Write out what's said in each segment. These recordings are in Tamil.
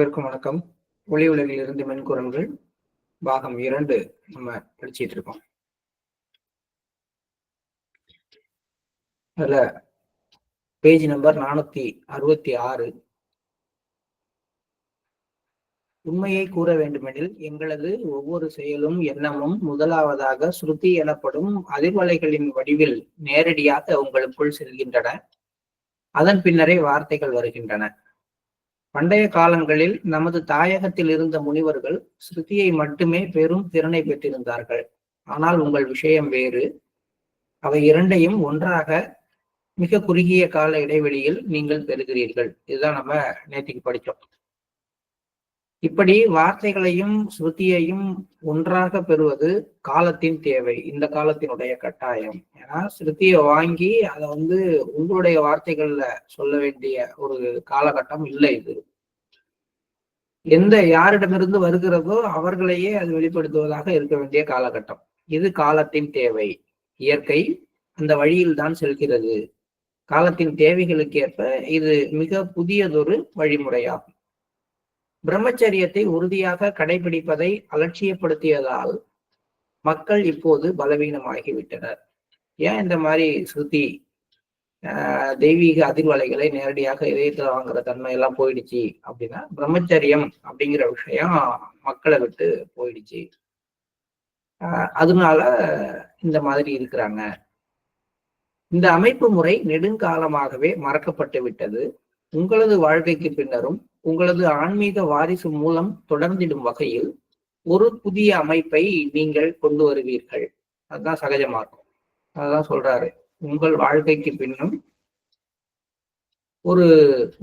அனைவருக்கும் வணக்கம். ஒளி உலகில் இருந்து மென்குரல்கள் பாகம் 2 நம்ம படிச்சிட்டு இருக்கோம். அதுல பேஜ் நம்பர் 466. உண்மையை கூற வேண்டுமெனில் எங்களது ஒவ்வொரு செயலும் எண்ணமும் முதலாவதாக ஸ்ருதி எனப்படும் அதிர்வலைகளின் வடிவில் நேரடியாக உங்களுக்குள் செல்கின்றன. அதன் பின்னரே வார்த்தைகள் வருகின்றன. பண்டைய காலங்களில் நமது தாயகத்தில் இருந்த முனிவர்கள் ஸ்ருதியை மட்டுமே பெரும் திறனை பெற்றிருந்தார்கள். ஆனால் உங்கள் விஷயம் வேறு. அவை இரண்டையும் ஒன்றாக மிக குறுகிய கால இடைவெளியில் நீங்கள் பெறுகிறீர்கள். இதுதான் நம்ம நேற்றுக்கு படித்தோம். இப்படி வார்த்தைகளையும் ஸ்ருதியையும் ஒன்றாக பெறுவது காலத்தின் தேவை, இந்த காலத்தினுடைய கட்டாயம். ஏன்னா ஸ்ருதியை வாங்கி அதை உங்களுடைய வார்த்தைகள்ல சொல்ல வேண்டிய ஒரு காலகட்டம் இல்லை. இது யாரிடமிருந்து வருகிறதோ அவர்களையே அது வெளிப்படுத்துவதாக இருக்க வேண்டிய காலகட்டம். இது காலத்தின் தேவை. இயற்கை அந்த வழியில் தான் செல்கிறது. காலத்தின் தேவைகளுக்கு ஏற்ப இது மிக புதியதொரு வழிமுறையாகும். பிரம்மச்சரியத்தை உறுதியாக கடைபிடிப்பதை அலட்சியப்படுத்தியதால் மக்கள் இப்போது பலவீனமாகிவிட்டனர். ஏன் இந்த மாதிரி ஸ்ருதி தெய்வீக அதிர்வலைகளை நேரடியாக இதயத்துல வாங்குற தன்மை எல்லாம் போயிடுச்சு அப்படின்னா, பிரம்மச்சரியம் அப்படிங்கிற விஷயம் மக்களை விட்டு போயிடுச்சு. அதனால இந்த மாதிரி இருக்கிறாங்க. இந்த அமைப்பு முறை நெடுங்காலமாகவே மறக்கப்பட்டு விட்டது. உங்களது வாழ்க்கைக்கு பின்னரும் உங்களது ஆன்மீக வாரிசு மூலம் தொடர்ந்திடும் வகையில் ஒரு புதிய அமைப்பை நீங்கள் கொண்டு வருவீர்கள். அதுதான் சகஜமாகும். அதுதான் சொல்றாரு. உங்கள் வாழ்க்கைக்கு பின்னும்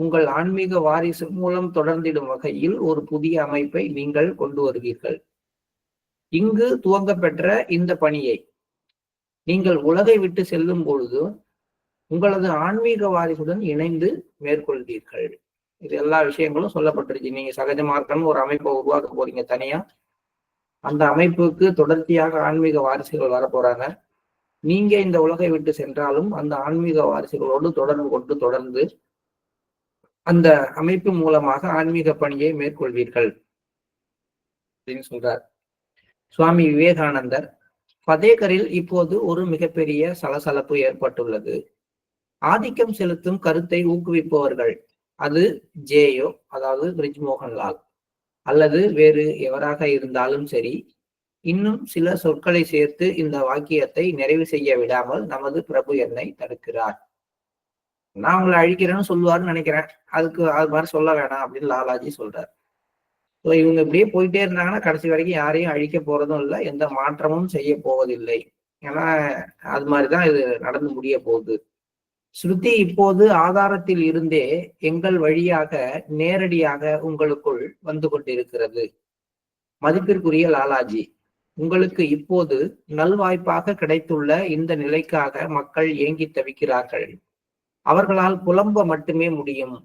உங்கள் ஆன்மீக வாரிசு மூலம் தொடர்ந்திடும் வகையில் ஒரு புதிய அமைப்பை நீங்கள் கொண்டு வருவீர்கள். இங்கு துவங்க பெற்ற இந்த பணியை நீங்கள் உலகை விட்டு செல்லும் பொழுது உங்களது ஆன்மீக வாரிசுடன் இணைந்து மேற்கொள்வீர்கள். இது எல்லா விஷயங்களும் சொல்லப்பட்டிருச்சு. நீங்க சகஜ மார்க்கம்னு ஒரு அமைப்பை உருவாக்க போறீங்க தனியா. அந்த அமைப்புக்கு தொடர்ச்சியாக ஆன்மீக வாரிசுகள் வர போறாங்க. நீங்க இந்த உலகை விட்டு சென்றாலும் அந்த ஆன்மீக வாரிசுகளோடு தொடர்ந்து அந்த அமைப்பு மூலமாக ஆன்மீக பணியை மேற்கொள்வீர்கள் அப்படின்னு சொல்றார் சுவாமி விவேகானந்தர். பதேகரில் இப்போது ஒரு மிகப்பெரிய சலசலப்பு ஏற்பட்டுள்ளது. ஆதிக்கம் செலுத்தும் கருத்தை ஊக்குவிப்பவர்கள், அது ஜேயோ அதாவது பிரிஜ்மோகன்லால் அல்லது வேறு எவராக இருந்தாலும் சரி, இன்னும் சில சொற்களை சேர்த்து இந்த வாக்கியத்தை நிறைவு செய்ய விடாமல் நமது பிரபு என்னை தடுக்கிறார். நான் உங்களை அழிக்கிறேன்னு சொல்லுவாருன்னு நினைக்கிறேன். அது மாதிரி சொல்ல வேணாம் அப்படின்னு லாலாஜி சொல்றார். இவங்க இப்படியே போயிட்டே இருந்தாங்கன்னா கடைசி வரைக்கும் யாரையும் அழிக்க போறதும் இல்லை, எந்த மாற்றமும் செய்ய போவதில்லை. ஏன்னா அது மாதிரிதான் இது நடந்து முடிய போகுது. ஸ்ருதி இப்போது ஆதாரத்தில் இருந்தே எங்கள் வழியாக நேரடியாக உங்களுக்குள் வந்து கொண்டிருக்கிறது. மதிப்பிற்குரிய லாலாஜி, உங்களுக்கு இப்போது நல்வாய்ப்பாக கிடைத்துள்ள இந்த நிலைக்காக மக்கள் ஏங்கி தவிக்கிறார்கள். அவர்களால் புலம்ப மட்டுமே முடியும்.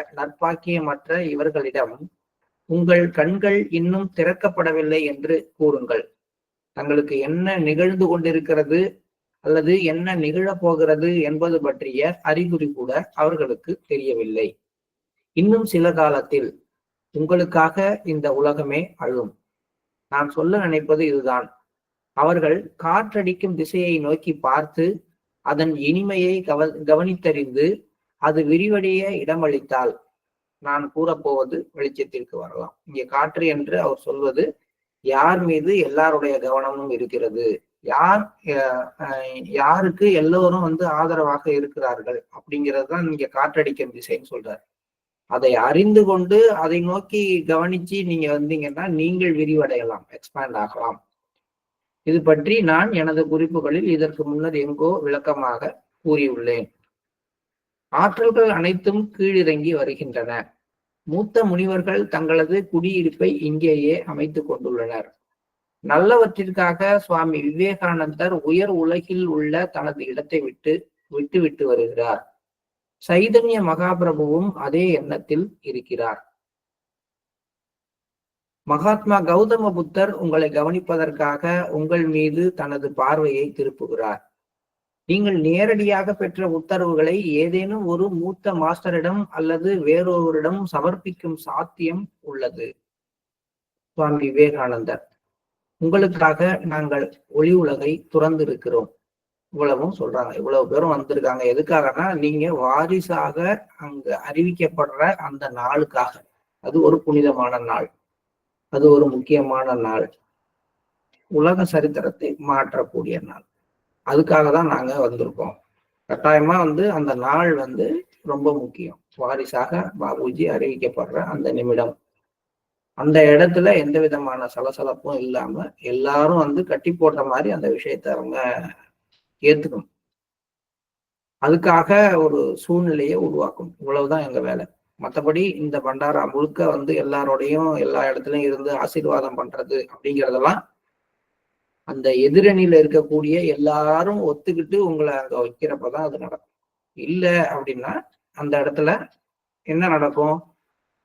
நற்பாக்கியமற்ற இவர்களிடம் உங்கள் கண்கள் இன்னும் திறக்கப்படவில்லை என்று கூறுங்கள். தங்களுக்கு என்ன நிகழ்ந்து கொண்டிருக்கிறது அல்லது என்ன நிகழப்போகிறது என்பது பற்றிய அறிகுறி கூட அவர்களுக்கு தெரியவில்லை. இன்னும் சில காலத்தில் உங்களுக்காக இந்த உலகமே அழும். நான் சொல்ல நினைப்பது இதுதான். அவர்கள் காற்றடிக்கும் திசையை நோக்கி பார்த்து அதன் இனிமையை கவனித்தறிந்து அது விரிவடைய இடமளித்தால் நான் கூறப்போவது வெளிச்சத்திற்கு வரலாம். இங்கே காற்று என்று அவர் சொல்வது யார் மீது எல்லாருடைய கவனமும் இருக்கிறது, யாருக்கு எல்லோரும் ஆதரவாக இருக்கிறார்கள் அப்படிங்கிறது தான் இங்க காற்றடிக்கும் திசைன்னு சொல்றாரு. அதை அறிந்து கொண்டு அதை நோக்கி கவனிச்சு நீங்க வந்தீங்கன்னா நீங்கள் விரிவடையலாம், எக்ஸ்பேண்ட் ஆகலாம். இது பற்றி நான் எனது குறிப்புகளில் இதற்கு முன்னர் எங்கோ விளக்கமாக கூறியுள்ளேன். ஆற்றல்கள் அனைத்தும் கீழிறங்கி வருகின்றன. மூத்த முனிவர்கள் தங்களது குடியிருப்பை இங்கேயே அமைத்துக் கொண்டுள்ளனர். நல்லவற்றிற்காக சுவாமி விவேகானந்தர் உயர் உலகில் உள்ள தனது இடத்தை விட்டு வருகிறார். சைதன்ய மகாபிரபுவும் அதே எண்ணத்தில் இருக்கிறார். மகாத்மா கௌதம புத்தர் உங்களை கவனிப்பதற்காக உங்கள் மீது தனது பார்வையை திருப்புகிறார். நீங்கள் நேரடியாக பெற்ற உத்தரவுகளை ஏதேனும் ஒரு மூத்த மாஸ்டரிடம் அல்லது வேறொருவரிடம் சமர்ப்பிக்கும் சாத்தியம் உள்ளது. சுவாமி விவேகானந்தர். உங்களுக்காக நாங்கள் ஒளி உலகை துறந்திருக்கிறோம். இவ்வளவும் சொல்றாங்க. இவ்வளவு பேரும் வந்திருக்காங்க. எதுக்காகனா நீங்க வாரிசாக அங்க அறிவிக்கப்படுற அந்த நாளுக்காக. அது ஒரு புனிதமான நாள். அது ஒரு முக்கியமான நாள். உலக சரித்திரத்தை மாற்றக்கூடிய நாள். அதுக்காக தான் நாங்க வந்திருக்கோம். கட்டாயமா அந்த நாள் ரொம்ப முக்கியம். வாரிசாக பாபுஜி அறிவிக்கப்படுற அந்த நிமிடம். அந்த இடத்துல எந்த விதமான சலசலப்பும் இல்லாம எல்லாரும் கட்டி போட்ட மாதிரி அந்த விஷயத்த அவங்க ஏத்துக்கணும். அதுக்காக ஒரு சூழ்நிலையை உருவாக்கணும். இவ்வளவுதான் எங்க வேலை. மற்றபடி இந்த பண்டாரா முழுக்க எல்லாரோடையும் எல்லா இடத்துலயும் இருந்து ஆசீர்வாதம் பண்றது அப்படிங்கிறதெல்லாம் அந்த எதிரணியில இருக்கக்கூடிய எல்லாரும் ஒத்துக்கிட்டு உங்களை அங்க வைக்கிறப்பதான் அது நடக்கும். இல்ல அப்படின்னா அந்த இடத்துல என்ன நடக்கும்?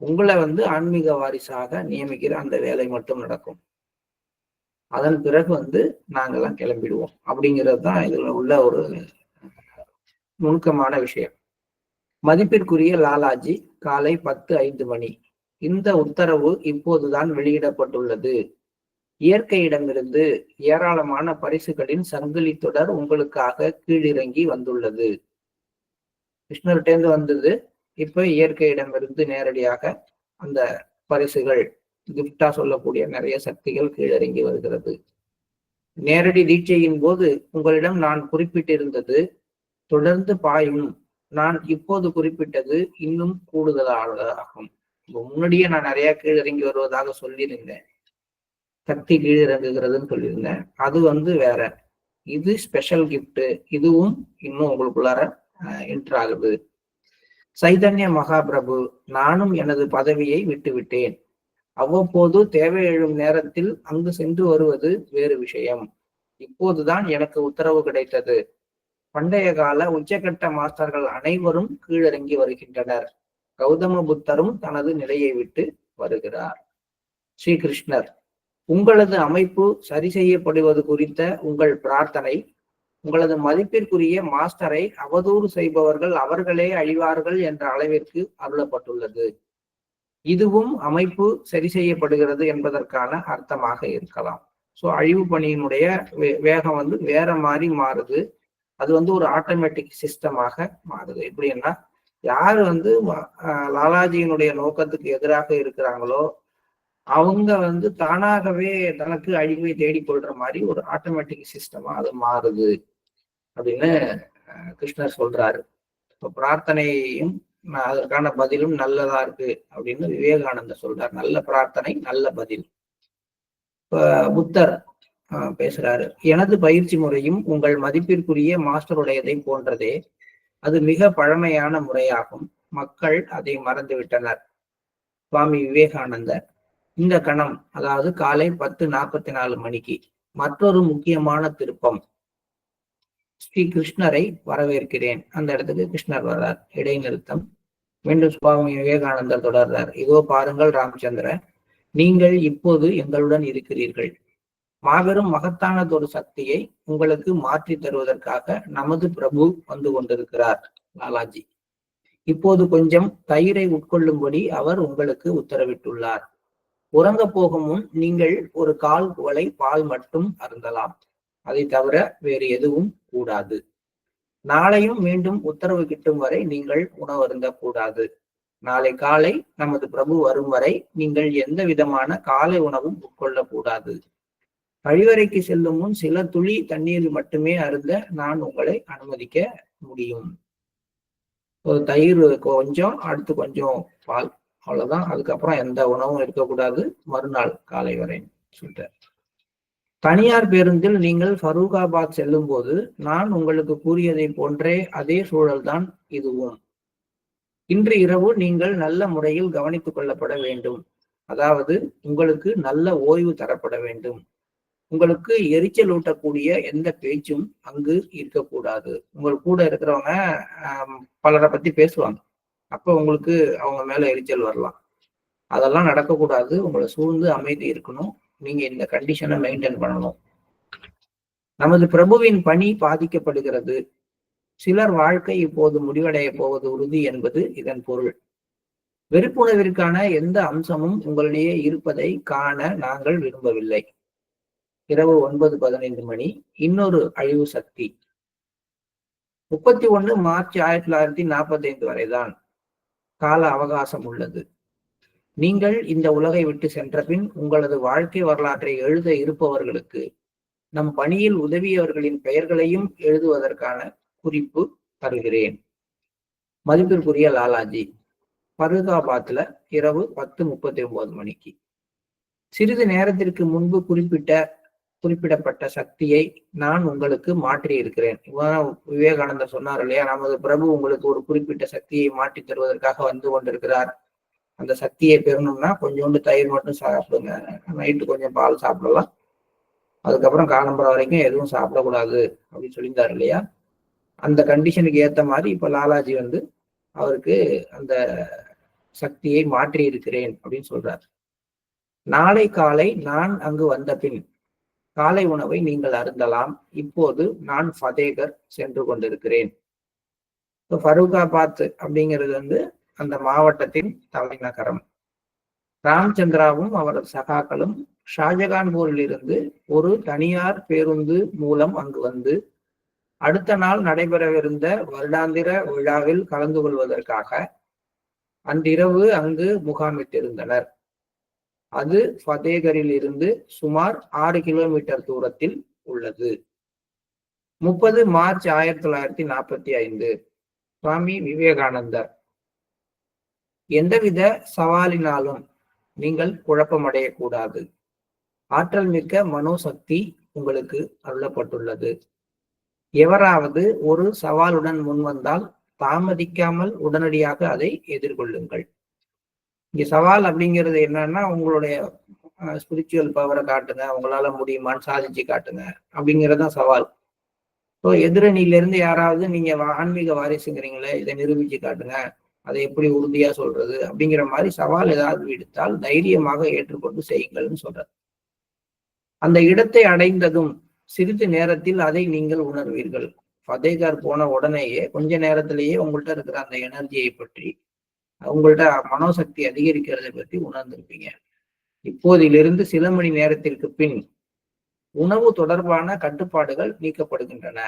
உங்களை ஆன்மீக வாரிசாக நியமிக்கிற அந்த வேலை மட்டும் நடக்கும். அதன் பிறகு நாங்கெல்லாம் கிளம்பிடுவோம். அப்படிங்கிறது தான் இதுல உள்ள ஒரு நுணுக்கமான விஷயம். மதிப்பிற்குரிய லாலாஜி, காலை 10:05 இந்த உத்தரவு இப்போதுதான் வெளியிடப்பட்டுள்ளது. இயற்கையிடமிருந்து ஏராளமான பரிசுகளின் சங்கிலி தொடர் உங்களுக்காக கீழிறங்கி வந்துள்ளது. கிருஷ்ணர்கிட்டேருந்து வந்தது. இப்ப இயற்கையிடமிருந்து நேரடியாக அந்த பரிசுகள் கிஃப்டா சொல்லக்கூடிய நிறைய சக்திகள் கீழிறங்கி வருகிறது. நேரடி தீட்சையின் போது உங்களிடம் நான் குறிப்பிட்டிருந்தது தொடர்ந்து பாயும். நான் இப்போது குறிப்பிட்டது இன்னும் கூடுதலாகும். முன்னாடியே நான் நிறைய கீழிறங்கி வருவதாக சொல்லியிருந்தேன். சக்தி கீழிறங்குகிறதுன்னு சொல்லியிருந்தேன். அது வேற. இது ஸ்பெஷல் கிஃப்ட். இதுவும் இன்னும் உங்களுக்குள்ளார என்டர் ஆகுது. சைதன்ய மகாபிரபு, நானும் எனது பதவியை விட்டுவிட்டேன். அவ்வப்போது தேவை எழும் நேரத்தில் அங்கு சென்று வருவது வேறு விஷயம். இப்போதுதான் எனக்கு உத்தரவு கிடைத்தது. பண்டைய கால உச்சகட்ட மாஸ்டர்கள் அனைவரும் கீழிறங்கி வருகின்றனர். கௌதம புத்தரும் தனது நிலையை விட்டு வருகிறார். ஸ்ரீகிருஷ்ணர், உங்களது அமைப்பு சரி செய்யப்படுவது குறித்த உங்கள் பிரார்த்தனை உங்களது மதிப்பிற்குரிய மாஸ்டரை அவதூறு செய்பவர்கள் அவர்களே அழிவார்கள் என்ற அளவிற்கு அருளப்பட்டுள்ளது. இதுவும் அமைப்பு சரி செய்யப்படுகிறது என்பதற்கான அர்த்தமாக இருக்கலாம். ஸோ அழிவு பணியினுடைய வேகம் வேற மாதிரி மாறுது. அது ஒரு ஆட்டோமேட்டிக் சிஸ்டமாக மாறுது. எப்படின்னா யாரு லாலாஜியினுடைய நோக்கத்துக்கு எதிராக இருக்கிறாங்களோ அவங்க தானாகவே தனக்கு அழிவை தேடிக்கொள்ற மாதிரி ஒரு ஆட்டோமேட்டிக் சிஸ்டமா அது மாறுது அப்படின்னு கிருஷ்ணர் சொல்றாரு. இப்போ பிரார்த்தனையும் அதற்கான பதிலும் நல்லதா இருக்கு அப்படின்னு விவேகானந்தர் சொல்றார். நல்ல பிரார்த்தனை, நல்ல பதில். இப்ப புத்தர் பேசுறாரு. எனது பயிற்சி முறையும் உங்கள் மதிப்பிற்குரிய மாஸ்டருடையதை போன்றதே. அது மிக பழமையான முறையாகும். மக்கள் அதை மறந்துவிட்டனர். சுவாமி விவேகானந்தர், இந்த கணம், அதாவது காலை 10:44 மற்றொரு முக்கியமான திருப்பம். ஸ்ரீ கிருஷ்ணரை வரவேற்கிறேன். அந்த இடத்துக்கு கிருஷ்ணர் வர்றார். இடைநிறுத்தம். மீண்டும் சுவாமி விவேகானந்தர் தொடர்றார். இதோ பாருங்கள் ராமச்சந்திர, நீங்கள் இப்போது எங்களுடன் இருக்கிறீர்கள். மாபெரும் மகத்தானதொரு சக்தியை உங்களுக்கு மாற்றி தருவதற்காக நமது பிரபு வந்து கொண்டிருக்கிறார். லாலாஜி, இப்போது கொஞ்சம் தயிரை உட்கொள்ளும்படி அவர் உங்களுக்கு உத்தரவிட்டுள்ளார். உறங்க போகும் முன் நீங்கள் ஒரு 1/4 குவளை பால் மட்டும் அருந்தலாம். அதை தவிர வேறு எதுவும் கூடாது. நாளையும் மீண்டும் உத்தரவு கிட்டும் வரை நீங்கள் உணவருந்த கூடாது. நாளை காலை நமது பிரபு வரும் வரை நீங்கள் எந்த விதமான காலை உணவும் உட்கொள்ளக்கூடாது. கழிவறைக்கு செல்லும் முன் சில துளி தண்ணீர் மட்டுமே அருந்த நான் உங்களை அனுமதிக்க முடியும். ஒரு தயிர் கொஞ்சம், அடுத்து கொஞ்சம் பால், அவ்வளவுதான். அதுக்கப்புறம் எந்த உணவும் இருக்கக்கூடாது மறுநாள் காலை வரை சொல்லிட்டார். தனியார் பேருந்தில் நீங்கள் ஃபரூகாபாத் செல்லும் போது நான் உங்களுக்கு கூறியதை போன்றே அதே சூழல்தான் இதுவும். இன்று இரவு நீங்கள் நல்ல முறையில் கவனித்துக் கொள்ளப்பட வேண்டும். அதாவது உங்களுக்கு நல்ல ஓய்வு தரப்பட வேண்டும். உங்களுக்கு எரிச்சல் ஊட்டக்கூடிய எந்த பேச்சும் அங்கு இருக்கக்கூடாது. உங்கள் கூட இருக்கிறவங்க பலரை பத்தி பேசுவாங்க. அப்ப உங்களுக்கு அவங்க மேல எரிச்சல் வரலாம். அதெல்லாம் நடக்கக்கூடாது. உங்களை சூழ்ந்து அமைதி இருக்கணும். நீங்க இந்த கண்டிஷனை மெயின்டைன் பண்ணணும். நமது பிரபுவின் பணி பாதிக்கப்படுகிறது. சிலர் வாழ்க்கை இப்போது முடிவடைய போவது உறுதி என்பது இதன் பொருள். வெறுப்புணர்விற்கான எந்த அம்சமும் உங்களிடையே இருப்பதை காண நாங்கள் விரும்பவில்லை. இரவு 9:15 மணி. இன்னொரு அழிவு சக்தி. 31 மார்ச் 1945 வரைதான் கால அவகாசம் உள்ளது. நீங்கள் இந்த உலகை விட்டு சென்ற பின் உங்களது வாழ்க்கை வரலாற்றை எழுத இருப்பவர்களுக்கு நம் பணியில் உதவியவர்களின் பெயர்களையும் எழுதுவதற்கான குறிப்பு தருகிறேன். மதிப்பிற்குரிய லாலாஜி, ஃபருதாபாத்ல இரவு 10:39 மணிக்கு. சிறிது நேரத்திற்கு முன்பு குறிப்பிடப்பட்ட சக்தியை நான் உங்களுக்கு மாற்றி இருக்கிறேன். விவேகானந்தர் சொன்னார் இல்லையா, நமது பிரபு உங்களுக்கு ஒரு குறிப்பிட்ட சக்தியை மாற்றி தருவதற்காக வந்து கொண்டிருக்கிறார். அந்த சக்தியை பெறணும்னா கொஞ்சோண்டு தயிர் மட்டும் சாப்பிடுங்க, நைட்டு கொஞ்சம் பால் சாப்பிடலாம், அதுக்கப்புறம் காலம்பரம் வரைக்கும் எதுவும் சாப்பிடக்கூடாது அப்படின்னு சொல்லியிருந்தார் இல்லையா. அந்த கண்டிஷனுக்கு ஏத்த மாதிரி இப்ப லாலாஜி வந்து அவருக்கு அந்த சக்தியை மாற்றி இருக்கிறேன் அப்படின்னு சொல்றார். நாளை காலை நான் அங்கு வந்த பின் காலை உணவை நீங்கள் அருந்தலாம். இப்போது நான் ஃபதேகர் சென்று கொண்டிருக்கிறேன். ஃபருகாபாத் அப்படிங்கிறது வந்து அந்த மாவட்டத்தின் தலைநகரம். ராம்சந்திராவும் அவரது சகாக்களும் ஷாஜகான்பூரில் இருந்து ஒரு தனியார் பேருந்து மூலம் அங்கு வந்து அடுத்த நாள் நடைபெறவிருந்த வருடாந்திர விழாவில் கலந்து கொள்வதற்காக அன்றிரவு அங்கு முகாமிட்டிருந்தனர். அது ஃபதேகரில் இருந்து சுமார் 6 கிலோமீட்டர் தூரத்தில் உள்ளது. 30 மார்ச் 1945. சுவாமி விவேகானந்தர். எந்தவித சவாலினாலும் நீங்கள் குழப்பமடையக்கூடாது. ஆற்றல் மிக்க மனோசக்தி உங்களுக்கு அருளப்பட்டுள்ளது. எவராவது ஒரு சவாலுடன் முன்வந்தால் தாமதிக்காமல் உடனடியாக அதை எதிர்கொள்ளுங்கள். இங்க சவால் அப்படிங்கிறது என்னன்னா, உங்களுடைய ஸ்பிரிச்சுவல் பவரை காட்டுங்க, உங்களால முடியுமான்னு சாதிச்சு காட்டுங்க அப்படிங்கிறதுதான் சவால். ஸோ எதிரணியிலிருந்து யாராவது நீங்க ஆன்மீக வாரிசுங்கிறீங்களே, இதை நிரூபிச்சு காட்டுங்க, அதை எப்படி உறுதியா சொல்றது அப்படிங்கிற மாதிரி சவால் ஏதாவது விடுத்தால் தைரியமாக ஏற்றுக்கொண்டு செய்யுங்கள்னு சொல்றார். அந்த இடத்தை அடைந்ததும் சிறிது நேரத்தில் அதை நீங்கள் உணர்வீர்கள். ஃபதேகர் போன உடனேயே கொஞ்ச நேரத்திலேயே உங்கள்கிட்ட இருக்கிற அந்த எனர்ஜியை பற்றி, உங்கள்கிட்ட மனோசக்தி அதிகரிக்கிறதை பற்றி உணர்ந்திருப்பீங்க. இப்போதிலிருந்து சில மணி நேரத்திற்கு பின் உணவு தொடர்பான கட்டுப்பாடுகள் நீக்கப்படுகின்றன.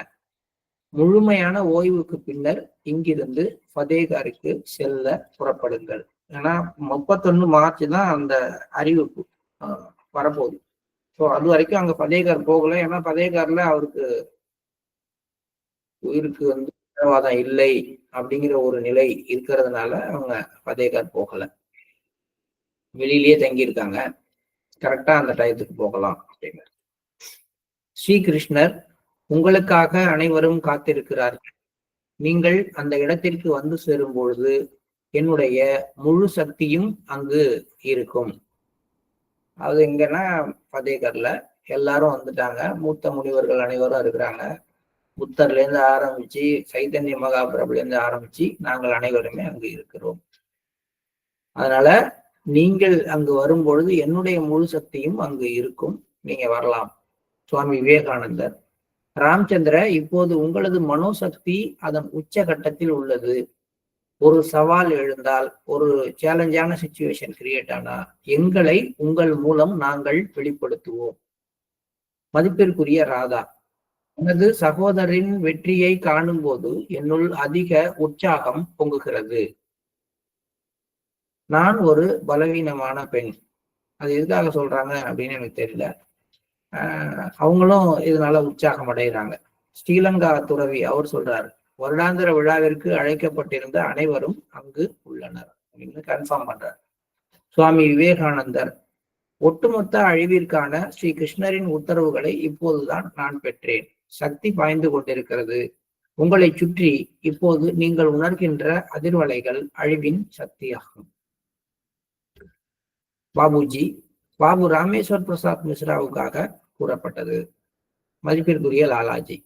முழுமையான ஓய்வுக்கு பின்னர் இங்கிருந்து ஃபதேகருக்கு செல்ல புறப்படுங்கள். ஏன்னா 31 மார்ச் தான் அந்த அறிவிப்பு வரப்போகுது. ஸோ அது வரைக்கும் அங்க ஃபதேகர் போகல. ஏன்னா ஃபதேகர்ல அவருக்கு உயிருக்கு வந்து உத்தரவாதம் இல்லை அப்படிங்கிற ஒரு நிலை இருக்கிறதுனால அவங்க ஃபதேகர் போகல, வெளியிலேயே தங்கியிருக்காங்க. கரெக்டா அந்த டயத்துக்கு போகலாம் அப்படின்னு. ஸ்ரீகிருஷ்ணர், உங்களுக்காக அனைவரும் காத்திருக்கிறார்கள். நீங்கள் அந்த இடத்திற்கு வந்து சேரும் பொழுது என்னுடைய முழு சக்தியும் அங்கு இருக்கும். அது எங்கன்னா ஃபதேகர்ல எல்லாரும் வந்துட்டாங்க. மூத்த முனிவர்கள் அனைவரும் இருக்கிறாங்க. புத்தர்ல இருந்து ஆரம்பிச்சு சைத்தன்ய மகாபிரபுல இருந்து ஆரம்பிச்சு நாங்கள் அனைவருமே அங்கு இருக்கிறோம். அதனால நீங்கள் அங்கு வரும்பொழுது என்னுடைய முழு சக்தியும் அங்கு இருக்கும், நீங்க வரலாம். சுவாமி விவேகானந்தர். ராமச்சந்திர, இப்போது உங்களது மனோசக்தி அதன் உச்சகட்டத்தில் உள்ளது. ஒரு சவால் எழுந்தால், ஒரு சேலஞ்சான சிச்சுவேஷன் கிரியேட் ஆனா எங்களை உங்கள் மூலம் நாங்கள் வெளிப்படுத்துவோம். மதிப்பிற்குரிய ராதா, எனது சகோதரின் வெற்றியை காணும் போது என்னுள் அதிக உற்சாகம் பொங்குகிறது. நான் ஒரு பலவீனமான பெண். அது எதுக்காக சொல்றாங்க அப்படின்னு எனக்கு தெரியல. அவங்களும் இதனால உற்சாகம் அடைகிறாங்க. ஸ்ரீலங்கா துறவி அவர் சொல்றாரு, வருடாந்திர விழாவிற்கு அழைக்கப்பட்டிருந்த அனைவரும் அங்கு உள்ளனர் அப்படின்னு கன்ஃபார்ம் பண்றார். சுவாமி விவேகானந்தர், ஒட்டுமொத்த அழிவிற்கான ஸ்ரீ கிருஷ்ணரின் உத்தரவுகளை இப்போதுதான் நான் பெற்றேன். சக்தி பாய்ந்து கொண்டிருக்கிறது. உங்களை சுற்றி இப்போது நீங்கள் உணர்கின்ற அதிர்வலைகள் அழிவின் சக்தியாகும். பாபுஜி, பாபு ராமேஸ்வர் பிரசாத் மிஸ்ராவுக்காக கூறப்பட்டது. மதிப்பிற்குரிய லாலாஜி,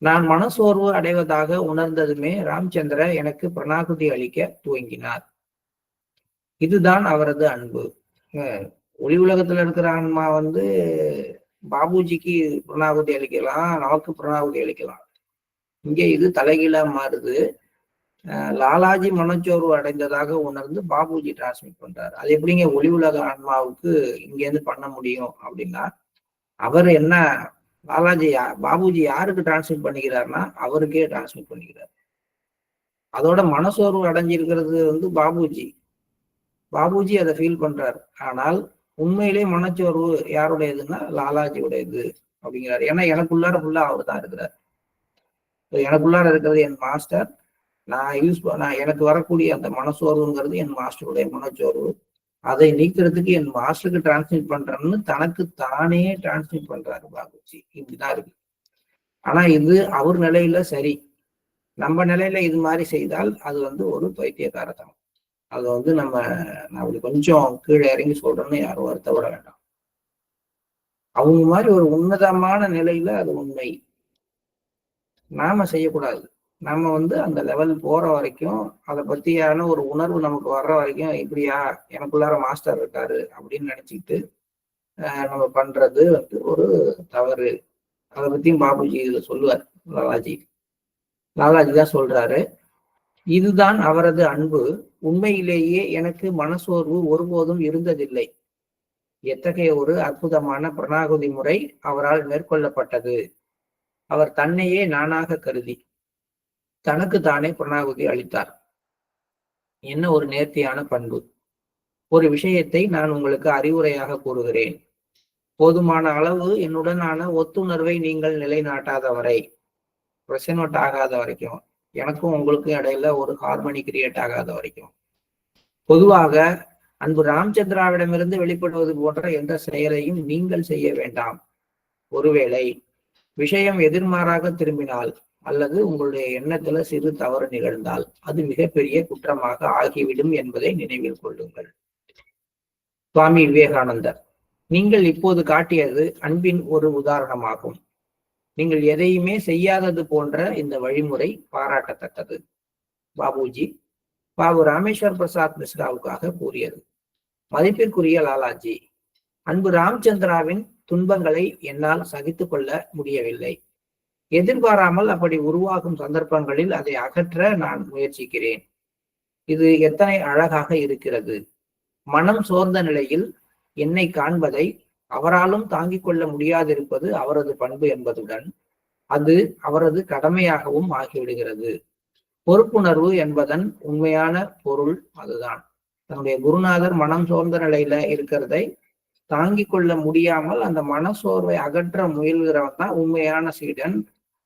நான் மனசோர்வு அடைவதாக உணர்ந்ததுமே ராமச்சந்திர எனக்கு பிரணாகுதி அளிக்க துவங்கினார். இதுதான் அவரது அன்பு. ஒளி உலகத்துல இருக்கிற ஆன்மா வந்து பாபுஜிக்கு பிரணாகுதி அளிக்கலாம், நமக்கு பிரணாகுதி அளிக்கலாம். இங்கே இது தலைகீழா மாறுது. லாலாஜி மனச்சோர்வு அடைந்ததாக உணர்ந்து பாபுஜி டிரான்ஸ்மிட் பண்றாரு. அது எப்படிங்க ஒளி உலக ஆன்மாவுக்கு இங்க இருந்து பண்ண முடியும் அப்படின்னா, அவர் என்ன பாபுஜி யாருக்கு டிரான்ஸ்மிட் பண்ணிக்கிறாருன்னா அவருக்கே டிரான்ஸ்மிட் பண்ணிக்கிறார். அதோட மனசோர்வு அடைஞ்சிருக்கிறது பாபுஜி அதை ஃபீல் பண்றாரு. ஆனால் உண்மையிலே மனச்சோர்வு யாருடையதுன்னா லாலாஜியுடையது அப்படிங்கிறாரு. ஏன்னா எனக்குள்ளார ஃபுல்லா அவர் தான் இருக்கிறார். எனக்குள்ளார இருக்கிறது என் மாஸ்டர். நான் எனக்கு வரக்கூடிய அந்த மனசோர்வுங்கிறது என் மாஸ்டருடைய மனச்சோர்வு. அதை நீக்கிறதுக்கு என் மாஸ்டருக்கு டிரான்ஸ்மிட் பண்றேன்னு தனக்கு தானே டிரான்ஸ்மிட் பண்றாரு பாபுஜி. இப்படிதான் இருக்கு. ஆனா இது அவர் நிலையில சரி. நம்ம நிலையில இது மாதிரி செய்தால் அது ஒரு பைத்தியக்காரத்தனம். அது நான் அப்படி கொஞ்சம் கீழே இறங்கி சொல்றேன்னு யாரும் வருத்தப்பட வேண்டாம். அவங்க மாதிரி ஒரு உன்னதமான நிலையில அது உண்மை. நாம செய்யக்கூடாது. நம்ம அந்த லெவல் போற வரைக்கும் அதை பத்தியான ஒரு உணர்வு நமக்கு வர்ற வரைக்கும் இப்படியா எனக்குள்ளார மாஸ்டர் இருக்காரு அப்படின்னு நினைச்சுக்கிட்டு நம்ம பண்றது ஒரு தவறு. அதை பத்தியும் பாபுஜி இதுல சொல்லுவார். லாலாஜி தான் சொல்றாரு, இதுதான் அவரது அன்பு. உண்மையிலேயே எனக்கு மனசோர்வு ஒருபோதும் இருந்ததில்லை. எத்தகைய ஒரு அற்புதமான பிரணாகுதி முறை அவரால் மேற்கொள்ளப்பட்டது. அவர் தன்னையே நானாக கருதி தனக்கு தானே பிரணாகுதி அளித்தார். என்ன ஒரு நேர்த்தியான பண்பு. ஒரு விஷயத்தை நான் உங்களுக்கு அறிவுரையாக கூறுகிறேன். போதுமான அளவு என்னுடனான ஒத்துணர்வை நீங்கள் நிலைநாட்டாதவரை, ரெசனேட் ஆகாத வரைக்கும், எனக்கும் உங்களுக்கும் இடையில ஒரு ஹார்மனி கிரியேட் ஆகாத வரைக்கும், பொதுவாக அன்பு ராமச்சந்திராவிடமிருந்து வெளிப்படுவது போன்ற எந்த செயலையும் நீங்கள் செய்ய வேண்டாம். ஒருவேளை விஷயம் எதிர்மாறாக திரும்பினால் அல்லது உங்களுடைய எண்ணத்துல சிறு தவறு நிகழ்ந்தால் அது மிகப்பெரிய குற்றமாக ஆகிவிடும் என்பதை நினைவில் கொள்ளுங்கள். சுவாமி விவேகானந்தர், நீங்கள் இப்போது காட்டியது அன்பின் ஒரு உதாரணமாகும். நீங்கள் எதையுமே செய்யாதது போன்ற இந்த வழிமுறை பாராட்டத்தக்கது. பாபுஜி பாபு ராமேஸ்வர் பிரசாத் மிஸ்ராவுக்காக கூறியது. மதிப்பிற்குரிய லாலாஜி, அன்பு ராமச்சந்திராவின் துன்பங்களை என்னால் சகித்துக் கொள்ள முடியவில்லை. எதிர்பாராமல் அப்படி உருவாகும் சந்தர்ப்பங்களில் அதை அகற்ற நான் முயற்சிக்கிறேன். இது எத்தனை அழகாக இருக்கிறது. மனம் சோர்ந்த நிலையில் என்னை காண்பதை அவராலும் தாங்கிக் கொள்ள முடியாதிருப்பது அவரது பண்பு என்பதுடன் அது அவரது கடமையாகவும் ஆகிவிடுகிறது. பொறுப்புணர்வு என்பதன் உண்மையான பொருள் அதுதான். தன்னுடைய குருநாதர் மனம் சோர்ந்த நிலையில இருக்கிறதை தாங்கிக் கொள்ள முடியாமல் அந்த மனசோர்வை அகற்ற முயல்கிறவன் தான் உண்மையான சீடன்.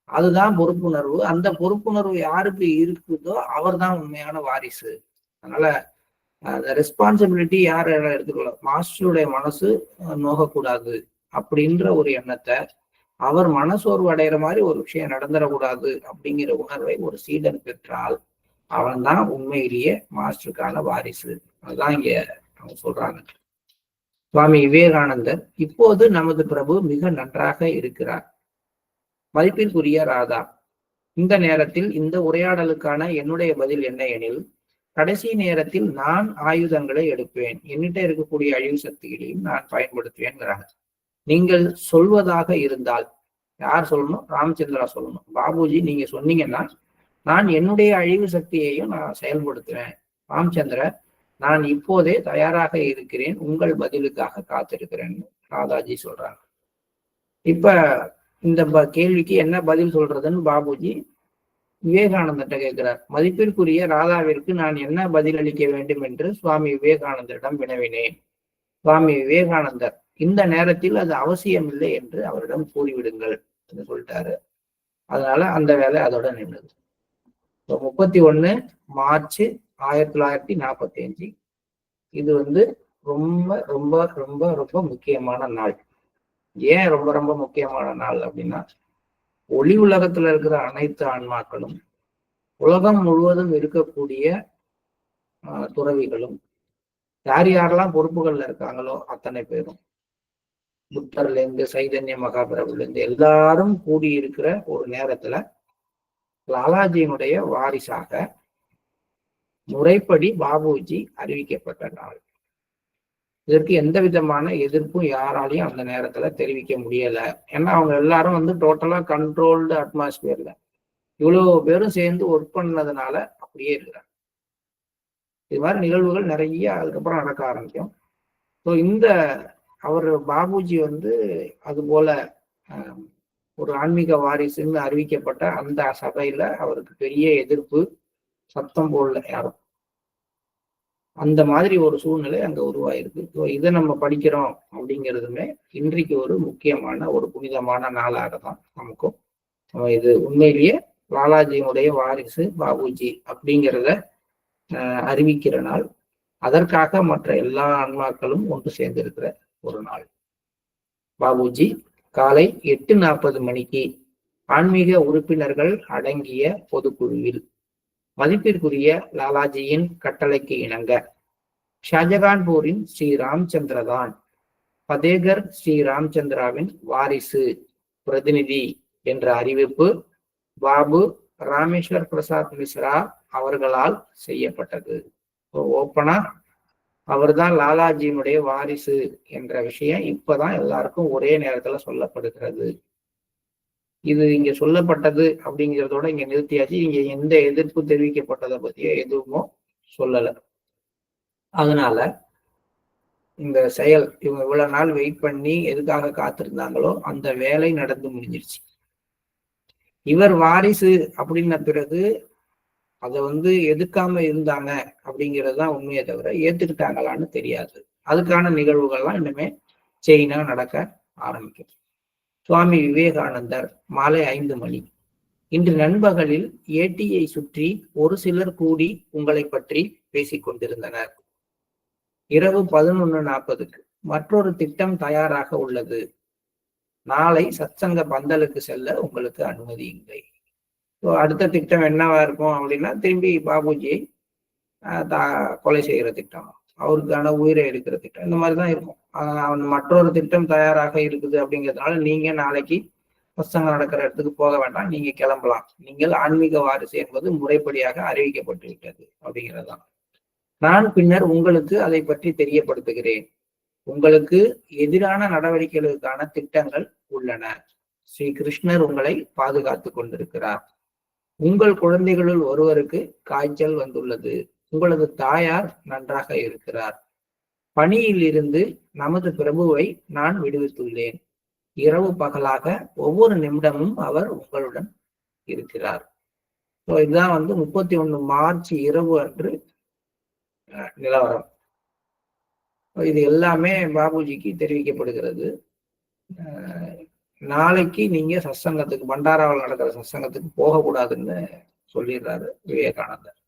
அதுதான் பொறுப்புணர்வு. அந்த பொறுப்புணர்வு யாருக்கு இருக்குதோ அவர் தான் உண்மையான வாரிசு. அதனால அந்த ரெஸ்பான்சிபிலிட்டி யார் எடுத்துக்கொள்ள, மாஸ்டருடைய மனசு நோகக்கூடாது அப்படின்ற ஒரு எண்ணத்தை, அவர் மனசோர்வு அடைகிற மாதிரி ஒரு விஷயம் நடந்துடக்கூடாது அப்படிங்கிற உணர்வை ஒரு சீடன் பெற்றால் அவன் தான் உண்மையிலேயே மாஸ்டருக்கான வாரிசு. அதுதான் இங்க அவங்க சொல்றாங்க. சுவாமி விவேகானந்தர், இப்போது நமது பிரபு மிக நன்றாக இருக்கிறார். மதிப்பிற்குரிய ராதா, இந்த நேரத்தில் இந்த உரையாடலுக்கான என்னுடைய பதில் என்ன எனில், கடைசி நேரத்தில் நான் ஆயுதங்களை எடுப்பேன். என்னிட்ட இருக்கக்கூடிய அழிவு சக்திகளையும் நான் பயன்படுத்துவேன்கிறாங்க. நீங்கள் சொல்வதாக இருந்தால் யார் சொல்லணும்? ராமச்சந்திரா சொல்லணும். பாபுஜி நீங்க சொன்னீங்கன்னா நான் என்னுடைய அழிவு சக்தியையும் நான் செயல்படுத்துவேன். ராமச்சந்திர, நான் இப்போதே தயாராக இருக்கிறேன், உங்கள் பதிலுக்காக காத்திருக்கிறேன்னு ராதாஜி சொல்றாங்க. இப்ப இந்த கேள்விக்கு என்ன பதில் சொல்றதுன்னு பாபுஜி விவேகானந்தர்கிட்ட கேட்கிறார். மதிப்பிற்குரிய ராதாவிற்கு நான் என்ன பதில் அளிக்க வேண்டும் என்று சுவாமி விவேகானந்தரிடம் வினவினேன். சுவாமி விவேகானந்தர், இந்த நேரத்தில் அது அவசியமில்லை என்று அவரிடம் கூறிவிடுங்கள் என்று சொல்லிட்டாரு. அதனால அந்த வேலை அதோட நின்றுது. 31 மார்ச் 1945. இது ரொம்ப ரொம்ப ரொம்ப ரொம்ப முக்கியமான நாள். ஏன் ரொம்ப ரொம்ப முக்கியமான நாள் அப்படின்னா, ஒளி உலகத்துல இருக்கிற அனைத்து ஆன்மாக்களும், உலகம் முழுவதும் இருக்கக்கூடிய துறவிகளும், யார் யாரெல்லாம் பொறுப்புகள்ல இருக்காங்களோ அத்தனை பேரும், புத்தர்ல இருந்து சைதன்ய மகாபிரபுல இருந்து எல்லாரும் கூடி இருக்கிற ஒரு நேரத்துல லாலாஜியினுடைய வாரிசாக முறைப்படி பாபுஜி அறிவிக்கப்பட்ட நாள். இதற்கு எந்த விதமான எதிர்ப்பும் யாராலையும் அந்த நேரத்துல தெரிவிக்க முடியல. ஏன்னா அவங்க எல்லாரும் வந்து டோட்டலா கண்ட்ரோல்டு அட்மாஸ்பியர்ல இவ்வளவு பேரும் சேர்ந்து ஒர்க் பண்ணதுனால அப்படியே இருக்கிறாங்க. இது மாதிரி நிகழ்வுகள் நிறைய அதுக்கப்புறம் நடக்க ஆரம்பிக்கும். ஸோ இந்த அவர் பாபுஜி வந்து அது போல ஒரு ஆன்மீக வாரிசுன்னு அறிவிக்கப்பட்ட அந்த சபையில அவருக்கு பெரிய எதிர்ப்பு, சத்தம் போடல யாரும். அந்த மாதிரி ஒரு சூழ்நிலை அங்க உருவாயிருக்கு. ஸோ இதை நம்ம படிக்கிறோம் அப்படிங்கிறதுமே இன்றைக்கு ஒரு முக்கியமான ஒரு புனிதமான நாளாக தான் நமக்கும். இது உண்மையிலேயே லாலாஜியினுடைய வாரிசு பாபுஜி அப்படிங்கிறத அறிவிக்கிற நாள். அதற்காக மற்ற எல்லா ஆன்மாக்களும் ஒன்று சேர்ந்திருக்கிற ஒரு நாள். பாபுஜி காலை 8:40 மணிக்கு ஆன்மீக உறுப்பினர்கள் அடங்கிய பொதுக்குழுவில் மதிப்பிற்குரிய லாலாஜியின் கட்டளைக்கு இணங்க ஷாஜகான்பூரின் ஸ்ரீ ராம்சந்திரதான் பதேகர் ஸ்ரீ ராம்சந்திராவின் வாரிசு பிரதிநிதி என்ற அறிவிப்பு பாபு ராமேஸ்வர் பிரசாத் மிஸ்ரா அவர்களால் செய்யப்பட்டது. ஓப்பனா அவர்தான் லாலாஜியினுடைய வாரிசு என்ற விஷயம் இப்பதான் எல்லாருக்கும் ஒரே நேரத்துல சொல்லப்படுகிறது. இது இங்க சொல்லப்பட்டது அப்படிங்கிறதோட இங்க நிறுத்தியாச்சு. இங்க எந்த எதிர்ப்பு தெரிவிக்கப்பட்டதை பத்தியோ எதுவுமோ சொல்லல. அதனால இந்த செயல் இவங்க இவ்வளவு நாள் வெயிட் பண்ணி எதுக்காக காத்திருந்தாங்களோ அந்த வேலை நடந்து முடிஞ்சிருச்சு. இவர் வாரிசு அப்படின்ன பிறகு அதை வந்து எதுக்காம இருந்தாங்க அப்படிங்கிறது தான் உண்மையை தவிர ஏத்துக்கிட்டாங்களான்னு தெரியாது. அதுக்கான நிகழ்வுகள்லாம் இன்னுமே செயினா நடக்க ஆரம்பிக்கும். சுவாமி விவேகானந்தர் மாலை 5 மணி. இன்று நண்பகலில் ஏட்டியை சுற்றி ஒரு சிலர் கூடி உங்களை பற்றி பேசிக் கொண்டிருந்தனர். இரவு 11:40 மற்றொரு திட்டம் தயாராக உள்ளது. நாளை சத்சங்க பந்தலுக்கு செல்ல உங்களுக்கு அனுமதி இல்லை. அடுத்த திட்டம் என்னவா இருக்கும் அப்படின்னா திரும்பி பாபுஜியை கொலை செய்கிற திட்டம், அவருக்கான உயிரை எடுக்கிற திட்டம், இந்த மாதிரிதான் இருக்கும். அவன் மற்றொரு திட்டம் தயாராக இருக்குது அப்படிங்கிறதுனால நீங்க நாளைக்கு சத்சங்கம் நடக்கிற இடத்துக்கு போக வேண்டாம், நீங்க கிளம்பலாம், நீங்கள் ஆன்மீக வாரிசு என்பது முறைப்படியாக அறிவிக்கப்பட்டு விட்டது அப்படிங்கிறதுதான். நான் பின்னர் உங்களுக்கு அதை பற்றி தெரியப்படுத்துகிறேன். உங்களுக்கு எதிரான நடவடிக்கைகளுக்கான திட்டங்கள் உள்ளன. ஸ்ரீ கிருஷ்ணர் உங்களை பாதுகாத்து கொண்டிருக்கிறார். உங்கள் குழந்தைகளுள் ஒருவருக்கு காய்ச்சல் வந்துள்ளது. உங்களது தாயார் நன்றாக இருக்கிறார். பணியில் இருந்து நமது பிரபுவை நான் விடுவித்துள்ளேன். இரவு பகலாக ஒவ்வொரு நிமிடமும் அவர் உங்களுடன் இருக்கிறார். இதுதான் வந்து 31 மார்ச் இரவு அன்று நிலவரம். இது எல்லாமே பாபுஜிக்கு தெரிவிக்கப்படுகிறது. நாளைக்கு நீங்க சத்சங்கத்துக்கு, பண்டாராவில் நடக்கிற சத்சங்கத்துக்கு போகக்கூடாதுன்னு சொல்லிடுறாரு விவேகானந்தர்.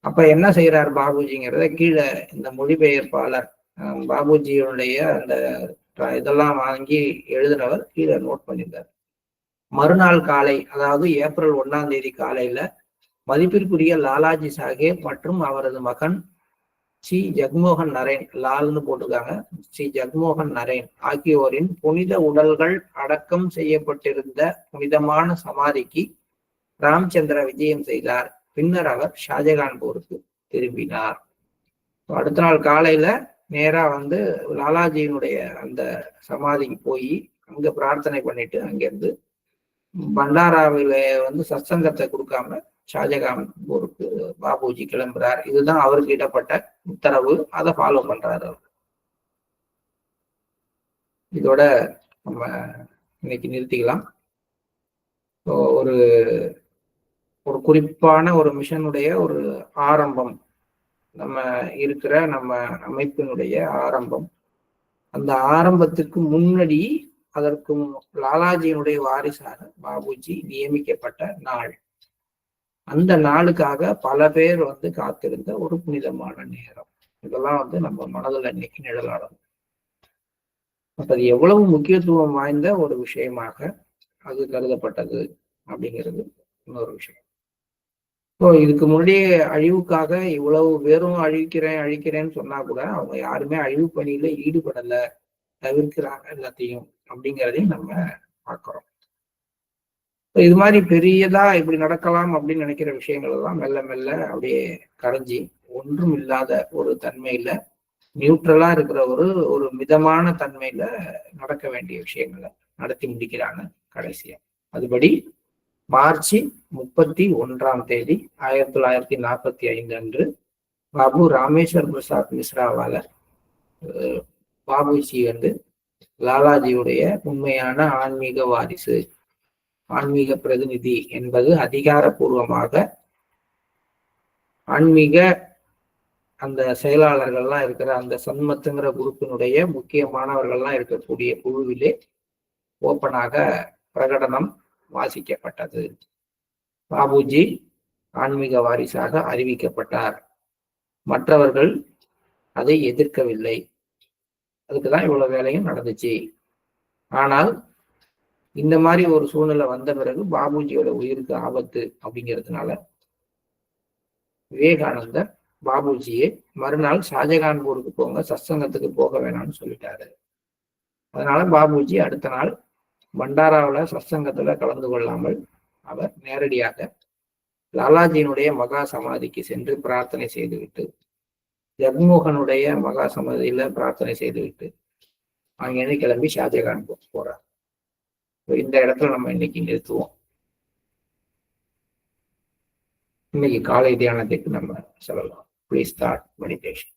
அப்ப என்ன செய்யறாரு பாபுஜிங்கிறத கீழே இந்த மொழிபெயர்ப்பாளர் பாபுஜியுடைய அந்த இதெல்லாம் வாங்கி எழுதினவர் கீழே நோட் பண்ணியிருந்தார். மறுநாள் காலை, அதாவது ஏப்ரல் 1ஆம் தேதி காலையில மதிப்பிற்குரிய லாலாஜி சாஹேப் மற்றும் அவரது மகன் ஸ்ரீ ஜக்மோகன் நரேன், லால்னு போட்டிருக்காங்க, ஸ்ரீ ஜக்மோகன் நரேன் ஆகியோரின் புனித உடல்கள் அடக்கம் செய்யப்பட்டிருந்த புனிதமான சமாதிக்கு ராம்சந்திர விஜயம் செய்தார். பின்னர் அவர் ஷாஜகான்பூருக்கு திரும்பினார். அடுத்த நாள் காலையில நேரா வந்து லாலாஜியினுடைய அந்த சமாதிக்கு போய் அங்க பிரார்த்தனை பண்ணிட்டு அங்கிருந்து பண்டாராவில வந்து சத்சங்கத்தை கொடுக்காம ஷாஜகான்பூருக்கு பாபுஜி கிளம்புறார். இதுதான் அவருக்கு இடப்பட்ட உத்தரவு. அதை ஃபாலோ பண்றாரு அவர். இதோட நம்ம இன்னைக்கு நிறுத்திக்கலாம். ஒரு ஒரு குறிப்பான ஒரு மிஷனுடைய ஒரு ஆரம்பம், நம்ம இருக்கிற நம்ம அமைப்பினுடைய ஆரம்பம். அந்த ஆரம்பத்துக்கு முன்னாடி அதற்கு லாலாஜியினுடைய வாரிசாக பாபுஜி நியமிக்கப்பட்ட நாள். அந்த நாளுக்காக பல பேர் வந்து காத்திருந்த ஒரு புனிதமான நேரம். இதெல்லாம் வந்து நம்ம மனதில் இன்னைக்கு நிழலாடணும். அப்ப அது எவ்வளவு முக்கியத்துவம் வாய்ந்த ஒரு விஷயமாக அது கருதப்பட்டது அப்படிங்கிறது இன்னொரு விஷயம். இதுக்கு முன்னாடியே அழிவுக்காக இவ்வளவு பேரும் அழிக்கிறேன்னு சொன்னா கூட அவங்க யாருமே அழிவு பணியில ஈடுபடல, தவிர்க்கிறாங்க எல்லாத்தையும் அப்படிங்கிறதையும் நம்ம பார்க்கிறோம். இது மாதிரி பெரியதா இப்படி நடக்கலாம் அப்படின்னு நினைக்கிற விஷயங்கள் எல்லாம் மெல்ல மெல்ல அப்படியே கரைஞ்சி ஒன்றும் இல்லாத ஒரு தன்மையில நியூட்ரலா இருக்கிற ஒரு மிதமான தன்மையில நடக்க வேண்டிய விஷயங்களை நடத்தி முடிக்கிறாங்க கடைசியா. அதுபடி மார்ச் 31 1945 அன்று பாபு ராமேஸ்வர் பிரசாத் மிஸ்ராவால பாபுஜி லாலாஜியுடைய உண்மையான ஆன்மீக வாரிசு, ஆன்மீக பிரதிநிதி என்பது அதிகாரப்பூர்வமாக ஆன்மீக அந்த செயலாளர்கள்லாம் இருக்கிற அந்த சன்மத்துங்கிற குரூப்பினுடைய முக்கியமானவர்கள்லாம் இருக்கக்கூடிய குழுவிலே ஓப்பனாக பிரகடனம் வாசிக்கப்பட்டது. பாபுஜி ஆன்மீக வாரிசாக அறிவிக்கப்பட்டார். மற்றவர்கள் அதை எதிர்க்கவில்லை. அதுக்குதான் இவ்வளவு வேலையும் நடந்துச்சு. ஆனால் இந்த மாதிரி ஒரு சூழ்நிலை வந்த பிறகு பாபுஜியோட உயிருக்கு ஆபத்து அப்படிங்கிறதுனால விவேகானந்தர் பாபுஜியை மறுநாள் ஷாஜகான்பூருக்கு போங்க, சத்சங்கத்துக்கு போக வேணாம்னு சொல்லிட்டாரு. அதனால பாபுஜி அடுத்த நாள் பண்டாராவில சத்சங்கத்துல கலந்து கொள்ளாமல் அவர் நேரடியாக லாலாஜியினுடைய மகா சமாதிக்கு சென்று பிரார்த்தனை செய்துவிட்டு, ஜக்மோகனுடைய மகா சமாதியில பிரார்த்தனை செய்துவிட்டு அங்கிருந்து கிளம்பி ஷாஜகான்பூர் போறார். இந்த இடத்துல நம்ம இன்னைக்கு நிறுத்துவோம். இன்னைக்கு காலை தியானத்துக்கு நம்ம சொல்லலாம். Please start meditation.